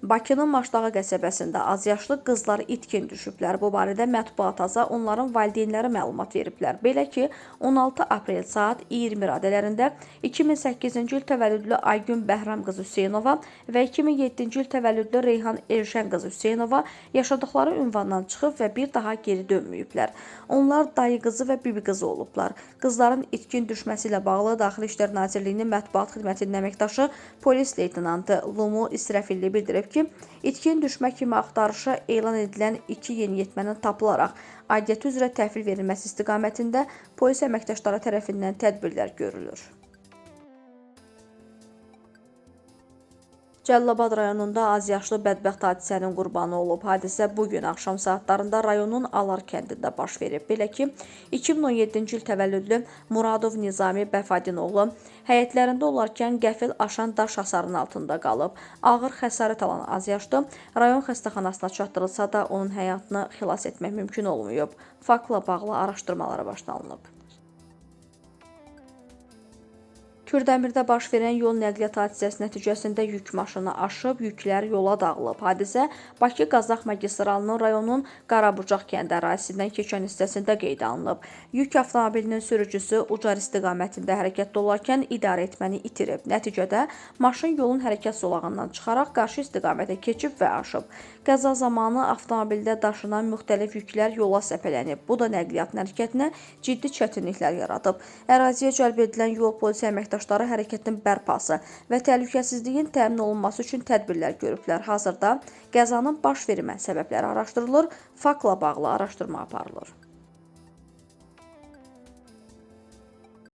Bakının Maşdağı qəsəbəsində azyaşlı qızlar itkin düşüblər. Bu barədə mətbuata onların valideynləri məlumat veriblər. Belə ki, 16 aprel saat 20 radələrində 2008-ci il təvəllüdlü Aygün Bəhram qızı Hüseynova və 2007-ci il təvəllüdlü Reyhan Elşən qızı Hüseynova yaşadıkları ünvandan çıxıb və bir daha geri dönməyiblər. Onlar dayı qızı və bibi qızı olublar. Qızların itkin düşməsi ilə bağlı Daxili İşlər Nazirliyinin mətbuat xidmətinin əməkdaşı polis leytenantı Lumu İsrafilli bildirib ki, itkin düşmə kimi axtarışa elan edilən 2 yeniyetmənin tapılaraq aidiyyəti üzrə təhvil verilməsi istiqamətində polis əməkdaşları tərəfindən tədbirlər görülür. Cəlilabad rayonunda azyaşlı bədbəxt hadisənin qurbanı olub. Hadisə bugün axşam saatlarında rayonun Alar kəndində baş verib. Belə ki, 2017-ci il təvəllüdlü Muradov Nizami Bəfadinoğlu həyətlərində olarkən qəfil aşan daş hasarının altında qalıb. Ağır xəsarət alan azyaşlı rayon xəstəxanasına çatdırılsa da onun həyatını xilas etmək mümkün olmayıb. Faktla bağlı araşdırmalara başlanılıb. Kürdəmirdə baş verən yol nəqliyyat hadisəsi nəticəsində yük maşını aşıb, yüklər yola dağılıb. Hadisə Bakı-Qazax magistralının rayonun Qarabucaq kəndi ərazisindən keçən hissəsində qeydə alınıb. Yük avtomobilinin sürücüsü Ucar istiqamətində hərəkətdə olarkən idarəetməni itirib. Nəticədə maşın yolun hərəkət zolağından çıxaraq qarşı istiqamətə keçib və aşıb. Qəza zamanı avtomobildə daşınan müxtəlif yüklər yola səpələnib. Bu da nəqliyyatın hərəkətinə ciddi çətinliklər yaradıb. Əraziyə cəlb edilən yol polisi əməkdaşları hərəkətin bərpası və təhlükəsizliyin təmin olunması üçün tədbirlər görüblər. Hazırda qəzanın baş vermə səbəbləri araşdırılır, faktla bağlı araşdırma aparılır.